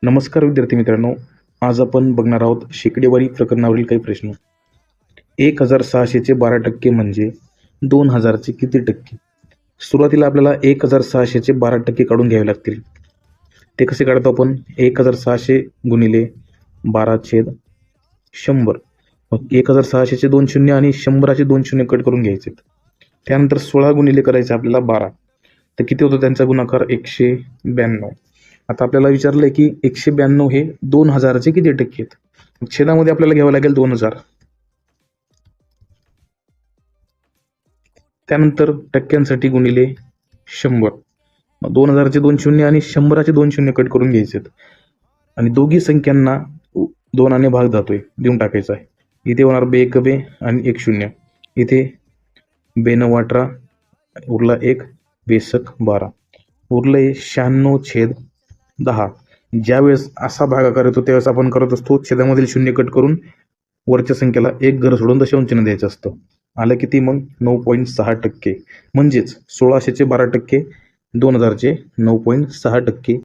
नमस्कार विद्यार्थी मित्रांनो, आज आपण बघणार आहोत शेकडेवारी प्रकरणावरील काही प्रश्न. 1600चे 12% म्हणजे 2000चे किती टक्के? सुरुवातीला आपल्याला 1600चे 12% काढून घ्यावे लागतील. ते कसे काढतो आपण? 1600 गुणिले 12/100. मग 1600चे 2 शून्य आणि 100चे 2 शून्य कट करून घ्यायचे. त्यानंतर 16 गुणिले करायचे आपल्याला 12. तर किती होतो त्यांचा गुणाकार? 192. आता आपल्याला विचारलंय की 192 हे 2000चे किती टक्के आहेत? छेदामध्ये आपल्याला घ्यावं लागेल 2000. त्यानंतर टक्क्यांसाठी गुणिले 100. 2000चे 2 शून्य आणि 100चे 2 शून्य कट करून घ्यायचे आणि दोघी संख्यांना 2ने भाग जातोय देऊन टाकायचा आहे. इथे होणार 2 1 2 आणि 1 0. इथे 2 9 18 उरला 1 बेसक 12 उरले 96/10. ज्यावेळेस असा भागाकार येतो त्यावेळेस आपण करत असतो छेदामधील शून्य कट करून वरच्या संख्येला एक घर सोडून दशांश चिन्ह द्यायचं असतं. आलं किती मग? 9.6%. म्हणजेच 1600चे 12% 2000चे 9.6%